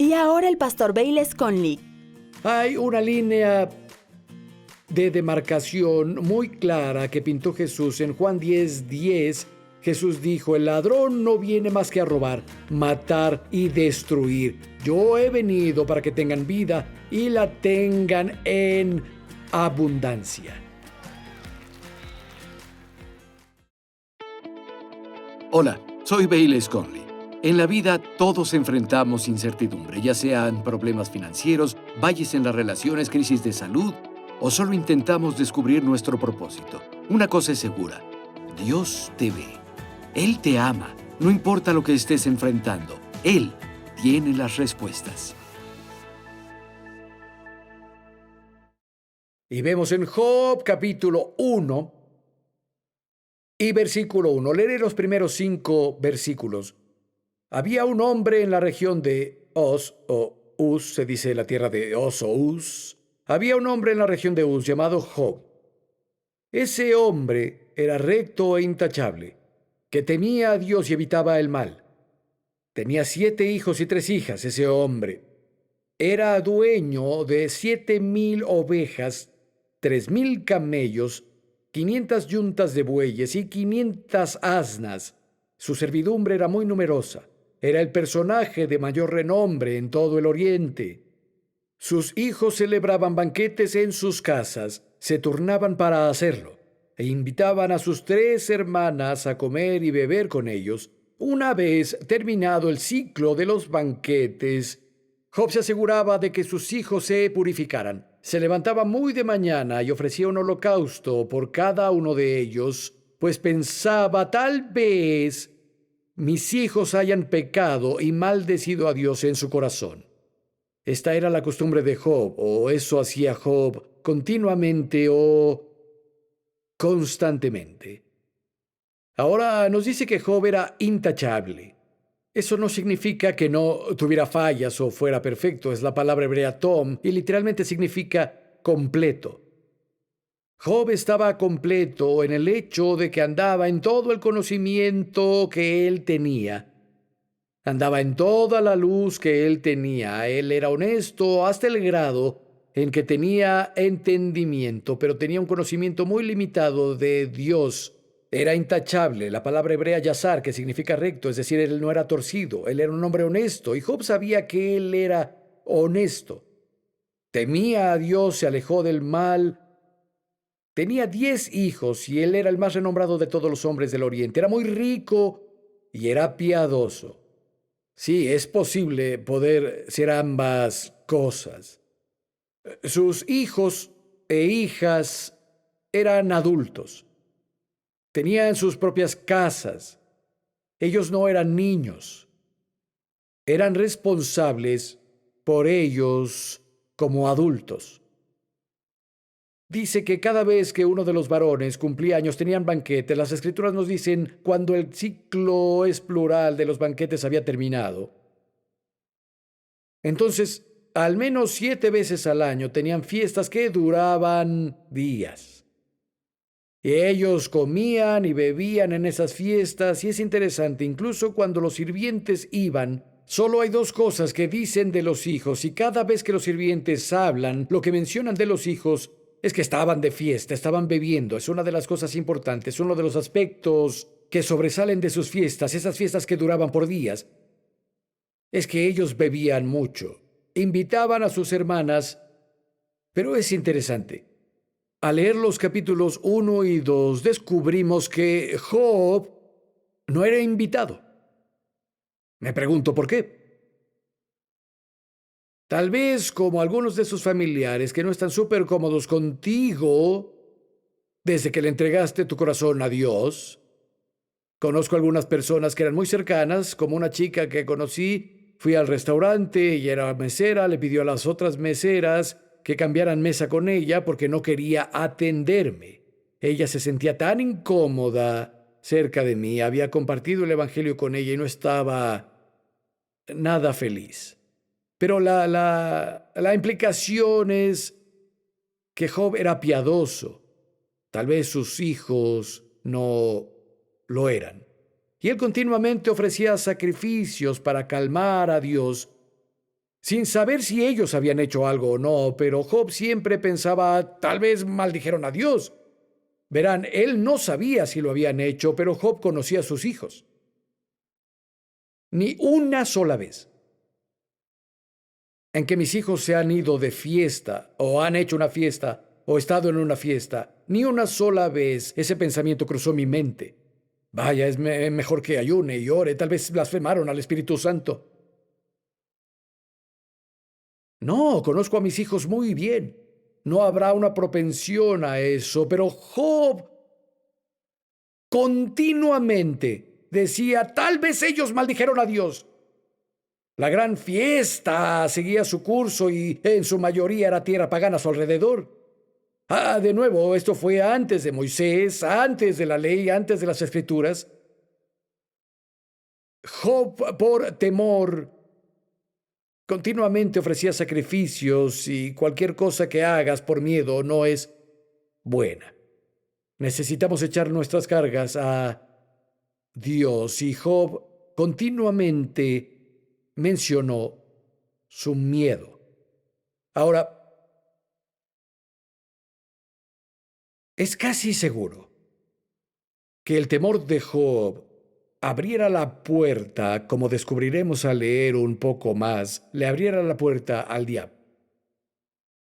Y ahora el pastor Bayless Conley. Hay una línea de demarcación muy clara que pintó Jesús en Juan 10:10. Jesús dijo: el ladrón no viene más que a robar, matar y destruir. Yo he venido para que tengan vida y la tengan en abundancia. Hola, soy Bayless Conley. En la vida todos enfrentamos incertidumbre, ya sean problemas financieros, valles en las relaciones, crisis de salud, o solo intentamos descubrir nuestro propósito. Una cosa es segura: Dios te ve. Él te ama, no importa lo que estés enfrentando. Él tiene las respuestas. Y vemos en Job capítulo 1 y versículo 1. Leeré los primeros 5 versículos. Había un hombre en la región de Uz, o Uz, se dice la tierra de Oz o Uz. Había un hombre en la región de Uz llamado Job. Ese hombre era recto e intachable, que temía a Dios y evitaba el mal. Tenía 7 hijos y 3 hijas. Ese hombre era dueño de 7,000 ovejas, 3,000 camellos, 500 yuntas de bueyes y 500 asnas. Su servidumbre era muy numerosa. Era el personaje de mayor renombre en todo el oriente. Sus hijos celebraban banquetes en sus casas, se turnaban para hacerlo, e invitaban a sus 3 hermanas a comer y beber con ellos. Una vez terminado el ciclo de los banquetes, Job se aseguraba de que sus hijos se purificaran. Se levantaba muy de mañana y ofrecía un holocausto por cada uno de ellos, pues pensaba: tal vez mis hijos hayan pecado y maldecido a Dios en su corazón. Esta era la costumbre de Job, o eso hacía Job continuamente o constantemente. Ahora nos dice que Job era intachable. Eso no significa que no tuviera fallas o fuera perfecto. Es la palabra hebrea tom y literalmente significa completo. Job estaba completo en el hecho de que andaba en todo el conocimiento que él tenía. Andaba en toda la luz que él tenía. Él era honesto hasta el grado en que tenía entendimiento, pero tenía un conocimiento muy limitado de Dios. Era intachable, la palabra hebrea yazar, que significa recto, es decir, él no era torcido, él era un hombre honesto, y Job sabía que él era honesto. Temía a Dios, se alejó del mal. Tenía 10 hijos y él era el más renombrado de todos los hombres del oriente. Era muy rico y era piadoso. Sí, es posible poder ser ambas cosas. Sus hijos e hijas eran adultos. Tenían sus propias casas. Ellos no eran niños. Eran responsables por ellos como adultos. Dice que cada vez que uno de los varones cumplía años tenían banquete. Las escrituras nos dicen cuando el ciclo es plural de los banquetes había terminado. Entonces, al menos 7 veces al año tenían fiestas que duraban días. Y ellos comían y bebían en esas fiestas, y es interesante, incluso cuando los sirvientes iban, solo hay 2 cosas que dicen de los hijos, y cada vez que los sirvientes hablan, lo que mencionan de los hijos es que estaban de fiesta, estaban bebiendo. Es una de las cosas importantes, uno de los aspectos que sobresalen de sus fiestas, esas fiestas que duraban por días, es que ellos bebían mucho. Invitaban a sus hermanas, pero es interesante. Al leer los capítulos 1 y 2, descubrimos que Job no era invitado. Me pregunto por qué. Tal vez como algunos de sus familiares que no están súper cómodos contigo desde que le entregaste tu corazón a Dios. Conozco algunas personas que eran muy cercanas, como una chica que conocí. Fui al restaurante y era mesera, le pidió a las otras meseras que cambiaran mesa con ella porque no quería atenderme. Ella se sentía tan incómoda cerca de mí, había compartido el evangelio con ella y no estaba nada feliz. Pero la implicación es que Job era piadoso. Tal vez sus hijos no lo eran. Y él continuamente ofrecía sacrificios para calmar a Dios. sin saber si ellos habían hecho algo o no, pero Job siempre pensaba, tal vez maldijeron a Dios. Verán, él no sabía si lo habían hecho, pero Job conocía a sus hijos. Ni una sola vez en que mis hijos se han ido de fiesta, o han hecho una fiesta, o estado en una fiesta, ni una sola vez ese pensamiento cruzó mi mente. Vaya, es mejor que ayune y ore, tal vez blasfemaron al Espíritu Santo. No, conozco a mis hijos muy bien. No habrá una propensión a eso, pero Job continuamente decía, tal vez ellos maldijeron a Dios. La gran fiesta seguía su curso y en su mayoría era tierra pagana a su alrededor. De nuevo, esto fue antes de Moisés, antes de la ley, antes de las Escrituras. Job, por temor, continuamente ofrecía sacrificios y cualquier cosa que hagas por miedo no es buena. Necesitamos echar nuestras cargas a Dios y Job continuamente mencionó su miedo. Ahora, es casi seguro que el temor de Job abriera la puerta, como descubriremos al leer un poco más, le abriera la puerta al diablo.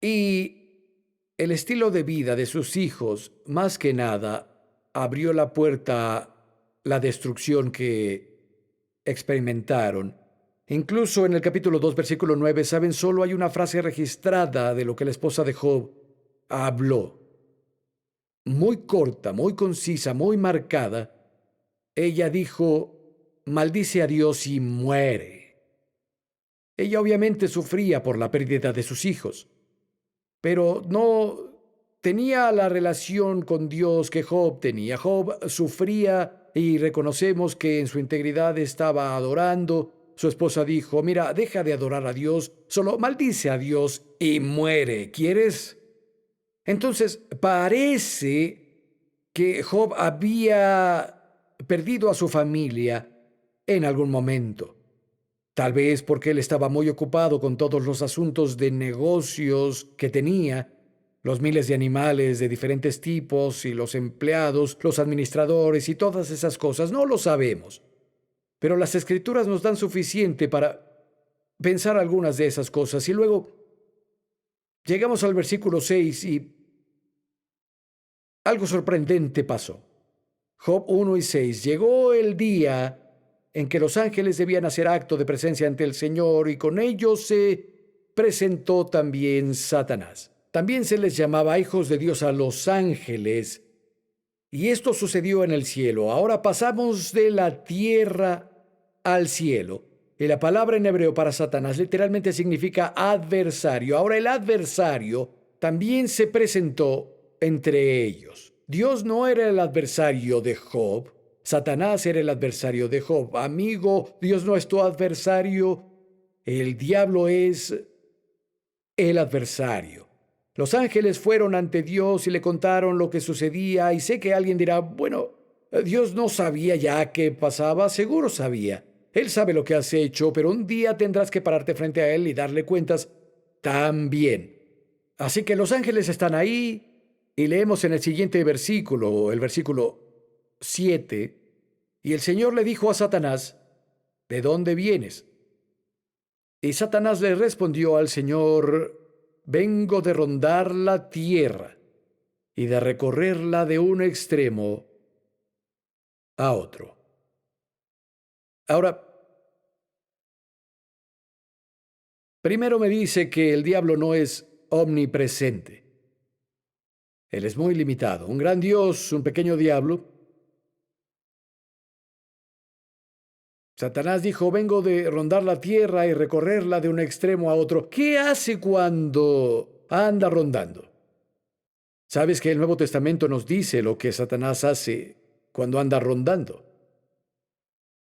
Y el estilo de vida de sus hijos, más que nada, abrió la puerta a la destrucción que experimentaron. Incluso en el capítulo 2, versículo 9, ¿saben? Solo hay una frase registrada de lo que la esposa de Job habló. Muy corta, muy concisa, muy marcada. Ella dijo, maldice a Dios y muere. Ella obviamente sufría por la pérdida de sus hijos, pero no tenía la relación con Dios que Job tenía. Job sufría y reconocemos que en su integridad estaba adorando. Su esposa dijo, mira, deja de adorar a Dios, solo maldice a Dios y muere. ¿Quieres? Entonces, parece que Job había perdido a su familia en algún momento. Tal vez porque él estaba muy ocupado con todos los asuntos de negocios que tenía, los miles de animales de diferentes tipos y los empleados, los administradores y todas esas cosas. No lo sabemos. Pero las Escrituras nos dan suficiente para pensar algunas de esas cosas. Y luego llegamos al versículo 6 y algo sorprendente pasó. Job 1 y 6. Llegó el día en que los ángeles debían hacer acto de presencia ante el Señor y con ellos se presentó también Satanás. También se les llamaba hijos de Dios a los ángeles. Y esto sucedió en el cielo. Ahora pasamos de la tierra al cielo. Y la palabra en hebreo para Satanás literalmente significa adversario. Ahora el adversario también se presentó entre ellos. Dios no era el adversario de Job. Satanás era el adversario de Job. Amigo, Dios no es tu adversario. El diablo es el adversario. Los ángeles fueron ante Dios y le contaron lo que sucedía, y sé que alguien dirá, bueno, Dios no sabía ya qué pasaba, seguro sabía. Él sabe lo que has hecho, pero un día tendrás que pararte frente a Él y darle cuentas también. Así que los ángeles están ahí, y leemos en el siguiente versículo, el versículo 7, y el Señor le dijo a Satanás, ¿de dónde vienes? Y Satanás le respondió al Señor, vengo de rondar la tierra y de recorrerla de un extremo a otro. Ahora, primero me dice que el diablo no es omnipresente. Él es muy limitado. Un gran Dios, un pequeño diablo. Satanás dijo, vengo de rondar la tierra y recorrerla de un extremo a otro. ¿Qué hace cuando anda rondando? ¿Sabes que el Nuevo Testamento nos dice lo que Satanás hace cuando anda rondando?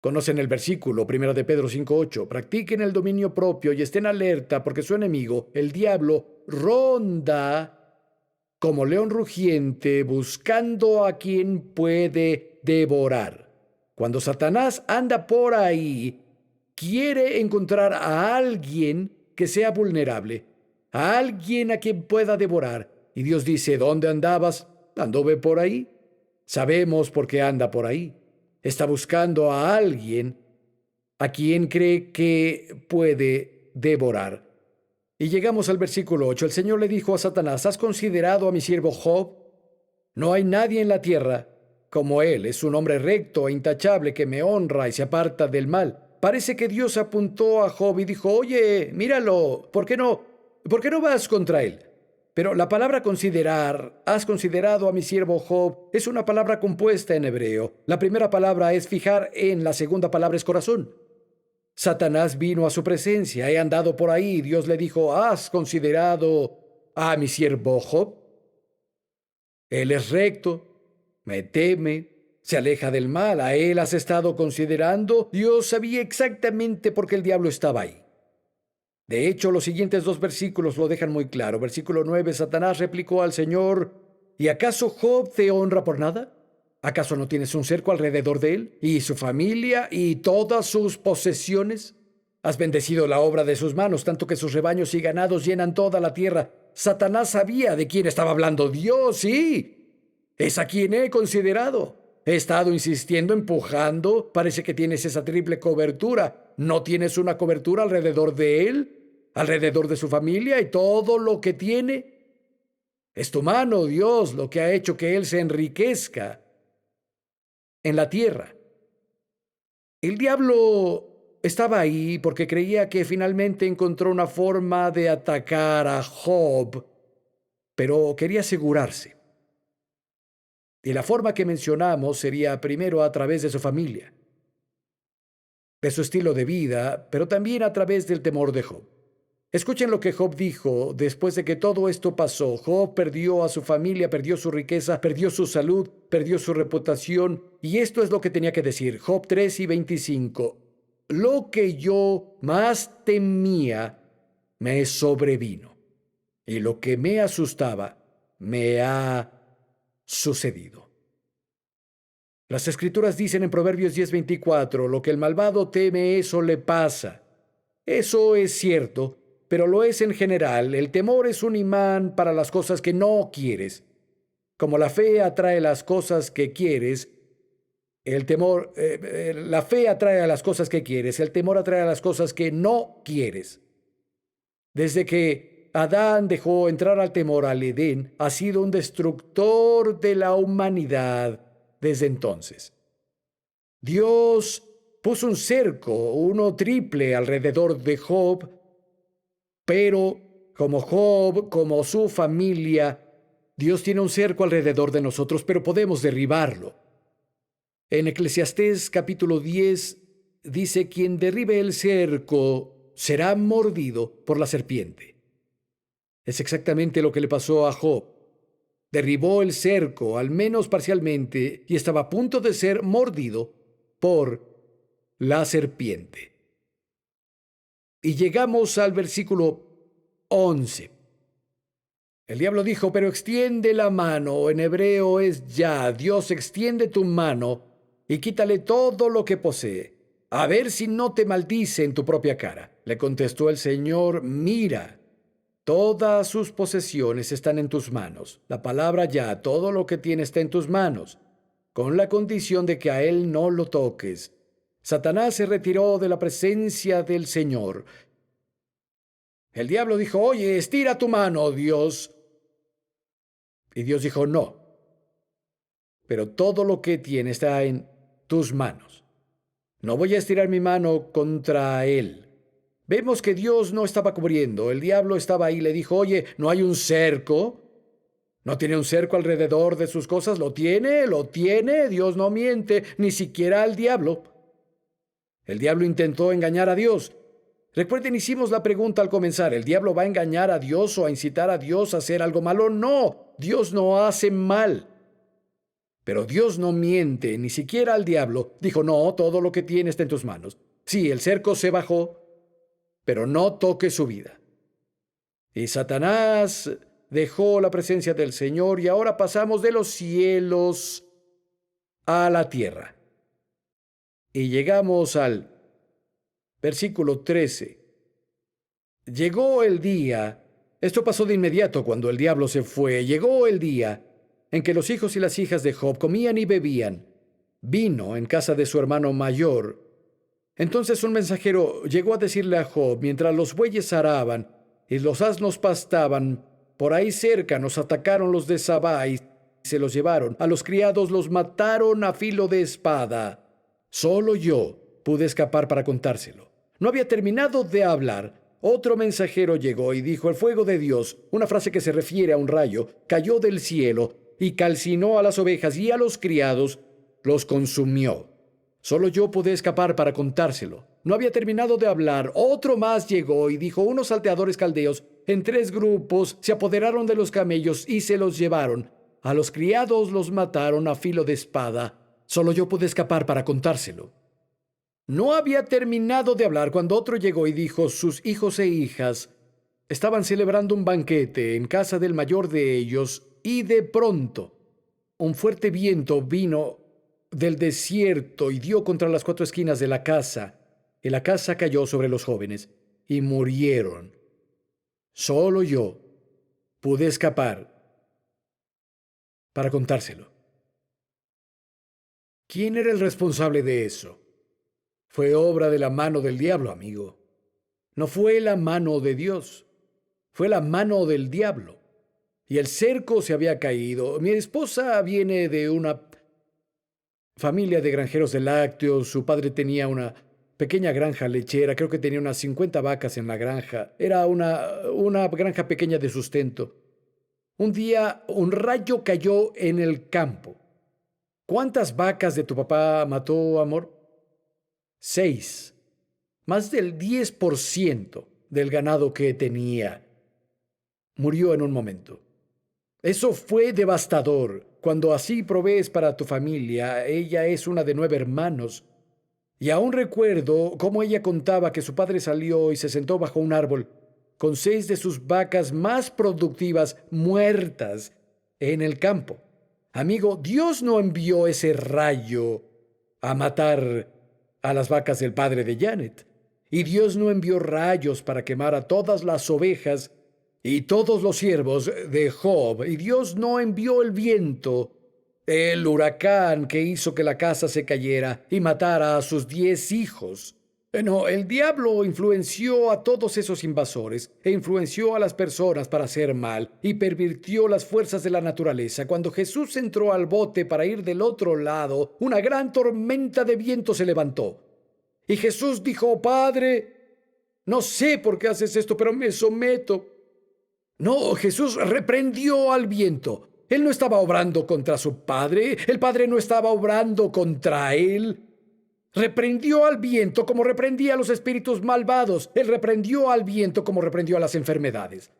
Conocen el versículo 1 de Pedro 5:8. Practiquen el dominio propio y estén alerta porque su enemigo, el diablo, ronda como león rugiente buscando a quien puede devorar. Cuando Satanás anda por ahí, quiere encontrar a alguien que sea vulnerable, a alguien a quien pueda devorar. Y Dios dice, ¿dónde andabas? Anduve por ahí. Sabemos por qué anda por ahí. Está buscando a alguien a quien cree que puede devorar. Y llegamos al versículo 8. El Señor le dijo a Satanás, ¿has considerado a mi siervo Job? No hay nadie en la tierra como él. Es un hombre recto e intachable que me honra y se aparta del mal. Parece que Dios apuntó a Job y dijo, oye, míralo, ¿por qué no vas contra él? Pero la palabra considerar, has considerado a mi siervo Job, es una palabra compuesta en hebreo. La primera palabra es fijar en, la segunda palabra es corazón. Satanás vino a su presencia, he andado por ahí. Dios le dijo, ¿has considerado a mi siervo Job? Él es recto, me teme, se aleja del mal. ¿A él has estado considerando? Dios sabía exactamente por qué el diablo estaba ahí. De hecho, los siguientes 2 versículos lo dejan muy claro. Versículo 9, Satanás replicó al Señor, ¿y acaso Job te honra por nada? ¿Acaso no tienes un cerco alrededor de él, y su familia, y todas sus posesiones? Has bendecido la obra de sus manos, tanto que sus rebaños y ganados llenan toda la tierra. Satanás sabía de quién estaba hablando. Dios, sí, es a quien he considerado. He estado insistiendo, empujando. Parece que tienes esa triple cobertura. ¿No tienes una cobertura alrededor de él? ¿Alrededor de su familia y todo lo que tiene? Es tu mano, Dios, lo que ha hecho que él se enriquezca en la tierra. El diablo estaba ahí porque creía que finalmente encontró una forma de atacar a Job, pero quería asegurarse. Y la forma que mencionamos sería primero a través de su familia, de su estilo de vida, pero también a través del temor de Job. Escuchen lo que Job dijo después de que todo esto pasó. Job perdió a su familia, perdió su riqueza, perdió su salud, perdió su reputación. Y esto es lo que tenía que decir. Job 3:25. Lo que yo más temía me sobrevino, y lo que me asustaba me ha sucedido. Las Escrituras dicen en Proverbios 10:24, lo que el malvado teme, eso le pasa. Eso es cierto, pero lo es en general. El temor es un imán para las cosas que no quieres. Como la fe atrae las cosas que quieres, la fe atrae a las cosas que quieres, el temor atrae a las cosas que no quieres. Desde que Adán dejó entrar al temor al Edén, ha sido un destructor de la humanidad desde entonces. Dios puso un cerco, uno triple, alrededor de Job, pero como Job, como su familia, Dios tiene un cerco alrededor de nosotros, pero podemos derribarlo. En Eclesiastés capítulo 10 dice, quien derribe el cerco será mordido por la serpiente. Es exactamente lo que le pasó a Job. Derribó el cerco, al menos parcialmente, y estaba a punto de ser mordido por la serpiente. Y llegamos al versículo 11. El diablo dijo, pero extiende la mano. En hebreo es ya. Dios, extiende tu mano y quítale todo lo que posee. A ver si no te maldice en tu propia cara. Le contestó el Señor, mira, todas sus posesiones están en tus manos. La palabra ya, todo lo que tiene está en tus manos, con la condición de que a él no lo toques. Satanás se retiró de la presencia del Señor. El diablo dijo, oye, estira tu mano, Dios. Y Dios dijo, no, pero todo lo que tiene está en tus manos. No voy a estirar mi mano contra él. Vemos que Dios no estaba cubriendo. El diablo estaba ahí y le dijo, oye, ¿no hay un cerco? ¿No tiene un cerco alrededor de sus cosas? Lo tiene. Dios no miente, ni siquiera al diablo. El diablo intentó engañar a Dios. Recuerden, hicimos la pregunta al comenzar, ¿el diablo va a engañar a Dios o a incitar a Dios a hacer algo malo? No, Dios no hace mal. Pero Dios no miente, ni siquiera al diablo. Dijo, no, todo lo que tiene está en tus manos. Sí, el cerco se bajó, pero no toque su vida. Y Satanás dejó la presencia del Señor y ahora pasamos de los cielos a la tierra. Y llegamos al versículo 13. Llegó el día, esto pasó de inmediato cuando el diablo se fue, llegó el día en que los hijos y las hijas de Job comían y bebían vino en casa de su hermano mayor. Entonces un mensajero llegó a decirle a Job, mientras los bueyes araban y los asnos pastaban, por ahí cerca nos atacaron los de Sabá y se los llevaron. A los criados los mataron a filo de espada. Solo yo pude escapar para contárselo. No había terminado de hablar. Otro mensajero llegó y dijo, el fuego de Dios, una frase que se refiere a un rayo, cayó del cielo y calcinó a las ovejas y a los criados los consumió. Solo yo pude escapar para contárselo. No había terminado de hablar. Otro más llegó y dijo, unos salteadores caldeos en 3 grupos se apoderaron de los camellos y se los llevaron. A los criados los mataron a filo de espada. Solo yo pude escapar para contárselo. No había terminado de hablar cuando otro llegó y dijo, sus hijos e hijas estaban celebrando un banquete en casa del mayor de ellos y de pronto un fuerte viento vino del desierto y dio contra las 4 esquinas de la casa, y la casa cayó sobre los jóvenes y murieron. Solo yo pude escapar para contárselo. ¿Quién era el responsable de eso? Fue obra de la mano del diablo, amigo. No fue la mano de Dios, fue la mano del diablo. Y el cerco se había caído. Mi esposa viene de una familia de granjeros de lácteos. Su padre tenía una pequeña granja lechera. Creo que tenía unas 50 vacas en la granja. Era una granja pequeña de sustento. Un día un rayo cayó en el campo. ¿Cuántas vacas de tu papá mató, amor? 6. Más del 10% del ganado que tenía murió en un momento. Eso fue devastador. Cuando así provees para tu familia, ella es una de 9 hermanos. Y aún recuerdo cómo ella contaba que su padre salió y se sentó bajo un árbol con 6 de sus vacas más productivas muertas en el campo. Amigo, Dios no envió ese rayo a matar a las vacas del padre de Janet. Y Dios no envió rayos para quemar a todas las ovejas y todos los siervos de Job. Y Dios no envió el viento, el huracán que hizo que la casa se cayera y matara a sus 10 hijos. No, el diablo influenció a todos esos invasores e influenció a las personas para hacer mal y pervirtió las fuerzas de la naturaleza. Cuando Jesús entró al bote para ir del otro lado, una gran tormenta de viento se levantó. Y Jesús dijo, Padre, no sé por qué haces esto, pero me someto. No, Jesús reprendió al viento. Él no estaba obrando contra su padre, el padre no estaba obrando contra él. Reprendió al viento como reprendía a los espíritus malvados. Él reprendió al viento como reprendió a las enfermedades.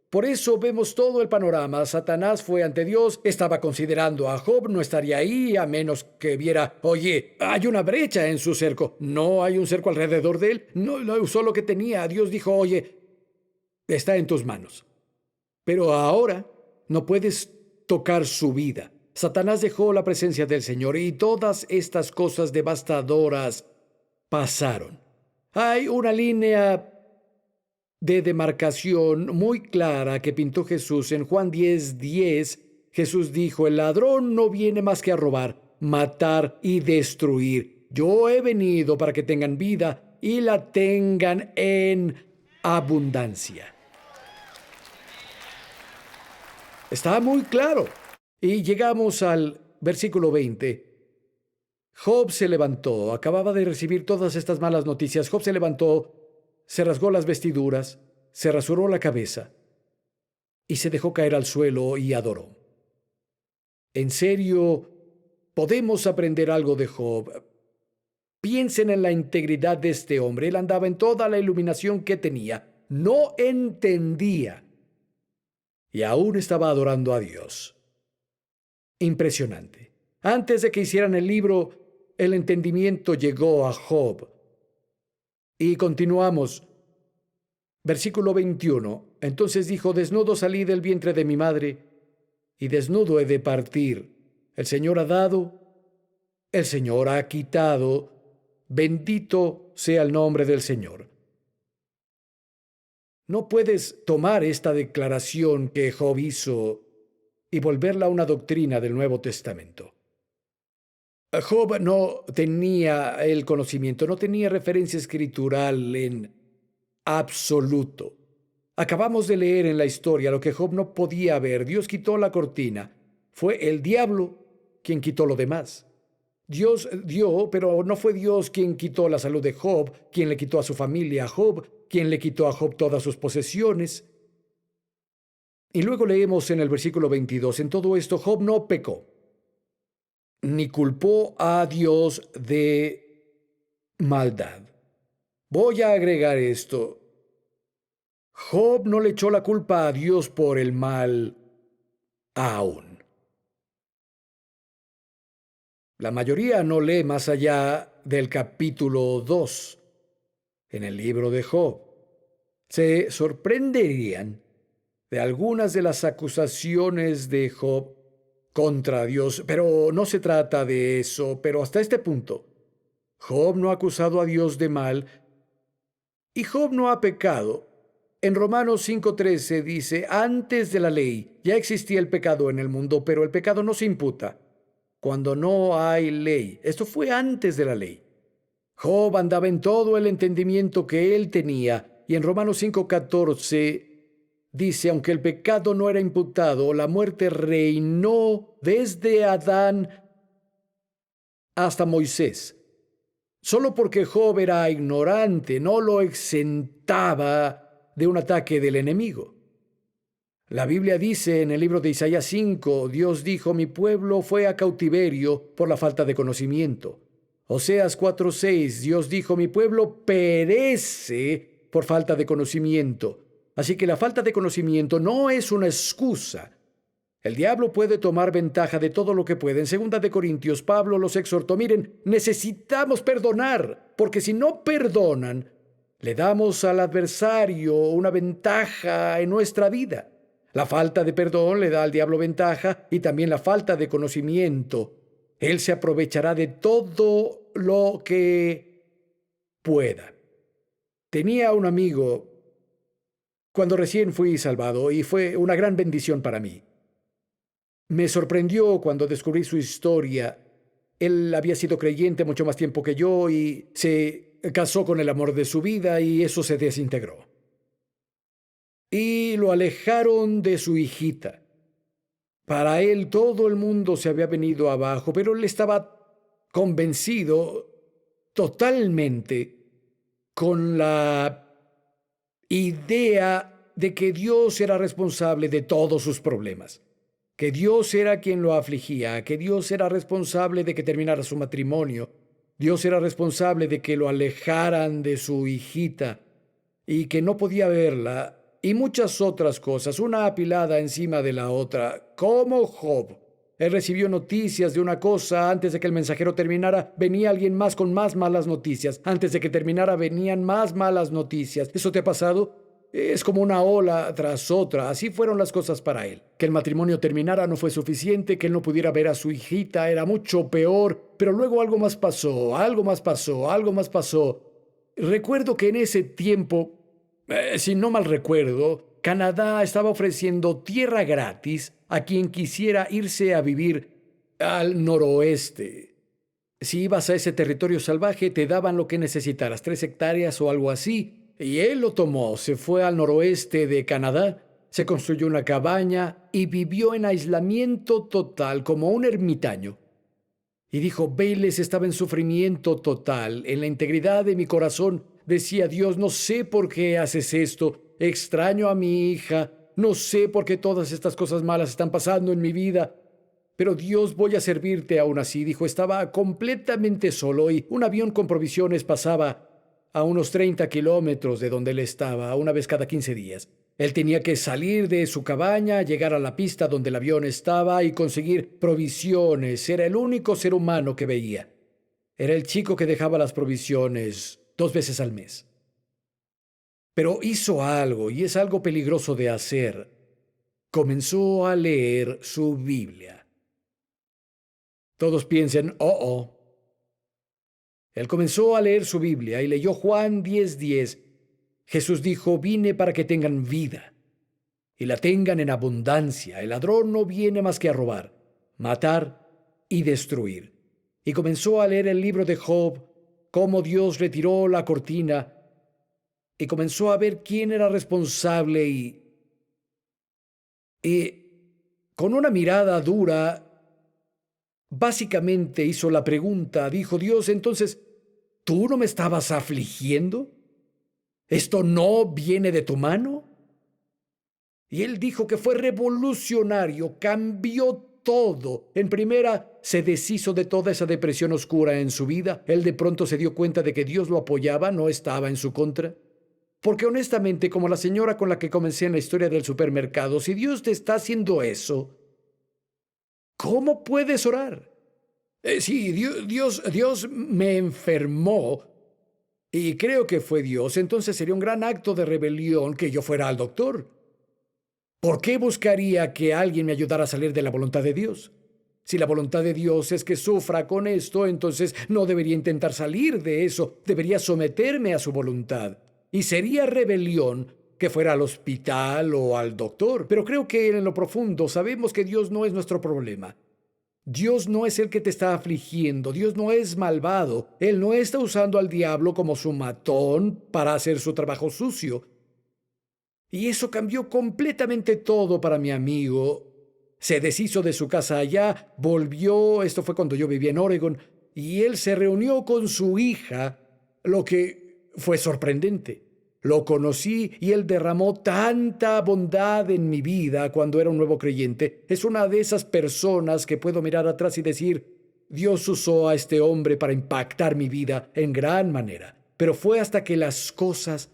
Por eso vemos todo el panorama. Satanás fue ante Dios, estaba considerando a Job, no estaría ahí a menos que viera, oye, hay una brecha en su cerco. No hay un cerco alrededor de él, no usó lo que tenía. Dios dijo, oye, está en tus manos. Pero ahora no puedes tocar su vida. Satanás dejó la presencia del Señor y todas estas cosas devastadoras pasaron. Hay una línea de demarcación muy clara que pintó Jesús en Juan 10:10. Jesús dijo, el ladrón no viene más que a robar, matar y destruir. Yo he venido para que tengan vida y la tengan en abundancia. Está muy claro. Y llegamos al versículo 20. Job se levantó, acababa de recibir todas estas malas noticias. Job se levantó, se rasgó las vestiduras, se rasuró la cabeza y se dejó caer al suelo y adoró. En serio, podemos aprender algo de Job. Piensen en la integridad de este hombre. Él andaba en toda la iluminación que tenía. No entendía. Y aún estaba adorando a Dios. Impresionante. Antes de que hicieran el libro, el entendimiento llegó a Job. Y continuamos. Versículo 21. Entonces dijo, desnudo salí del vientre de mi madre, y desnudo he de partir. El Señor ha dado, el Señor ha quitado. Bendito sea el nombre del Señor. No puedes tomar esta declaración que Job hizo y volverla una doctrina del Nuevo Testamento. Job no tenía el conocimiento, no tenía referencia escritural en absoluto. Acabamos de leer en la historia lo que Job no podía ver. Dios quitó la cortina. Fue el diablo quien quitó lo demás. Dios dio, pero no fue Dios quien quitó la salud de Job, quien le quitó a su familia a Job, quien le quitó a Job todas sus posesiones. Y luego leemos en el versículo 22, en todo esto Job no pecó, ni culpó a Dios de maldad. Voy a agregar esto. Job no le echó la culpa a Dios por el mal aún. La mayoría no lee más allá del capítulo 2 en el libro de Job. Se sorprenderían de algunas de las acusaciones de Job contra Dios, pero no se trata de eso. Pero hasta este punto, Job no ha acusado a Dios de mal y Job no ha pecado. En Romanos 5:13 dice, antes de la ley ya existía el pecado en el mundo, pero el pecado no se imputa cuando no hay ley. Esto fue antes de la ley. Job andaba en todo el entendimiento que él tenía, y en Romanos 5:14 dice, aunque el pecado no era imputado, la muerte reinó desde Adán hasta Moisés. Solo porque Job era ignorante no lo exentaba de un ataque del enemigo. La Biblia dice en el libro de Isaías 5, Dios dijo, mi pueblo fue a cautiverio por la falta de conocimiento. Oseas 4:6, Dios dijo, mi pueblo perece por falta de conocimiento. Así que la falta de conocimiento no es una excusa. El diablo puede tomar ventaja de todo lo que puede. En 2 de Corintios, Pablo los exhortó, miren, necesitamos perdonar, porque si no perdonan, le damos al adversario una ventaja en nuestra vida. La falta de perdón le da al diablo ventaja y también la falta de conocimiento. Él se aprovechará de todo lo que pueda. Tenía un amigo cuando recién fui salvado y fue una gran bendición para mí. Me sorprendió cuando descubrí su historia. Él había sido creyente mucho más tiempo que yo y se casó con el amor de su vida y eso se desintegró. Y lo alejaron de su hijita. Para él todo el mundo se había venido abajo, pero él estaba convencido totalmente con la idea de que Dios era responsable de todos sus problemas, que Dios era quien lo afligía, que Dios era responsable de que terminara su matrimonio, Dios era responsable de que lo alejaran de su hijita y que no podía verla, y muchas otras cosas, una apilada encima de la otra, como Job. Él recibió noticias de una cosa, antes de que el mensajero terminara, venía alguien más con más malas noticias. Antes de que terminara, venían más malas noticias. ¿Eso te ha pasado? Es como una ola tras otra. Así fueron las cosas para él. Que el matrimonio terminara no fue suficiente, que él no pudiera ver a su hijita era mucho peor, pero luego algo más pasó, algo más pasó, algo más pasó. Recuerdo que en ese tiempo, si no mal recuerdo, Canadá estaba ofreciendo tierra gratis a quien quisiera irse a vivir al noroeste. Si ibas a ese territorio salvaje, te daban lo que necesitaras, 3 hectáreas o algo así. Y él lo tomó, se fue al noroeste de Canadá, se construyó una cabaña y vivió en aislamiento total, como un ermitaño. Y dijo, Bayless estaba en sufrimiento total, en la integridad de mi corazón. Decía, Dios, no sé por qué haces esto, extraño a mi hija, no sé por qué todas estas cosas malas están pasando en mi vida, pero Dios, voy a servirte aún así. Dijo, estaba completamente solo y un avión con provisiones pasaba a unos 30 kilómetros de donde él estaba, una vez cada 15 días. Él tenía que salir de su cabaña, llegar a la pista donde el avión estaba y conseguir provisiones. Era el único ser humano que veía. Era el chico que dejaba las provisiones 2 veces al mes. Pero hizo algo, y es algo peligroso de hacer. Comenzó a leer su Biblia. Todos piensan, Él comenzó a leer su Biblia y leyó Juan 10:10. Jesús dijo, vine para que tengan vida y la tengan en abundancia. El ladrón no viene más que a robar, matar y destruir. Y comenzó a leer el libro de Job, cómo Dios retiró la cortina y comenzó a ver quién era responsable y con una mirada dura, básicamente hizo la pregunta, dijo Dios, entonces, ¿tú no me estabas afligiendo? ¿Esto no viene de tu mano? Y él dijo que fue revolucionario, cambió todo. En primera, se deshizo de toda esa depresión oscura en su vida. Él de pronto se dio cuenta de que Dios lo apoyaba, no estaba en su contra. Porque honestamente, como la señora con la que comencé en la historia del supermercado, si Dios te está haciendo eso, ¿cómo puedes orar? Sí, Dios me enfermó y creo que fue Dios. Entonces sería un gran acto de rebelión que yo fuera al doctor. ¿Por qué buscaría que alguien me ayudara a salir de la voluntad de Dios? Si la voluntad de Dios es que sufra con esto, entonces no debería intentar salir de eso, debería someterme a su voluntad. Y sería rebelión que fuera al hospital o al doctor. Pero creo que en lo profundo sabemos que Dios no es nuestro problema. Dios no es el que te está afligiendo, Dios no es malvado, Él no está usando al diablo como su matón para hacer su trabajo sucio. Y eso cambió completamente todo para mi amigo. Se deshizo de su casa allá, volvió, esto fue cuando yo vivía en Oregon, y él se reunió con su hija, lo que fue sorprendente. Lo conocí y él derramó tanta bondad en mi vida cuando era un nuevo creyente. Es una de esas personas que puedo mirar atrás y decir, Dios usó a este hombre para impactar mi vida en gran manera. Pero fue hasta que las cosas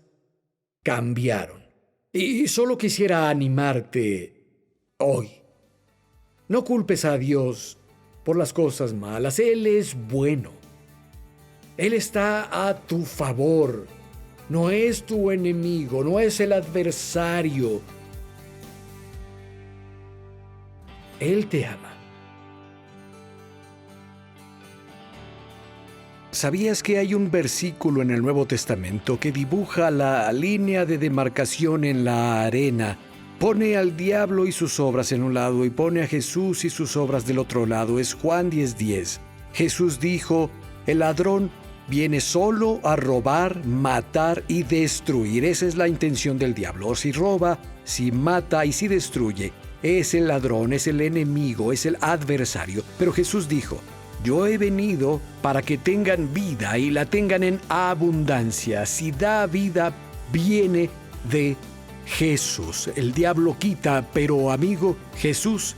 cambiaron. Y solo quisiera animarte hoy. No culpes a Dios por las cosas malas. Él es bueno. Él está a tu favor. No es tu enemigo, no es el adversario. Él te ama. ¿Sabías que hay un versículo en el Nuevo Testamento que dibuja la línea de demarcación en la arena? Pone al diablo y sus obras en un lado y pone a Jesús y sus obras del otro lado. Es Juan 10:10. Jesús dijo, el ladrón viene solo a robar, matar y destruir. Esa es la intención del diablo. Si roba, si mata y si destruye, es el ladrón, es el enemigo, es el adversario. Pero Jesús dijo, yo he venido para que tengan vida y la tengan en abundancia. Si da vida, viene de Jesús. El diablo quita, pero amigo, Jesús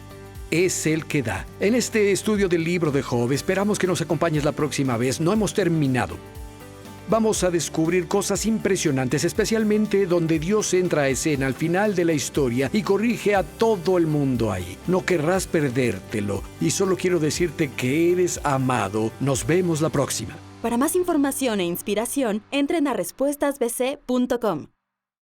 es el que da. En este estudio del libro de Job, esperamos que nos acompañes la próxima vez. No hemos terminado. Vamos a descubrir cosas impresionantes, especialmente donde Dios entra a escena al final de la historia y corrige a todo el mundo ahí. No querrás perdértelo. Y solo quiero decirte que eres amado. Nos vemos la próxima. Para más información e inspiración, entren a respuestasbc.com.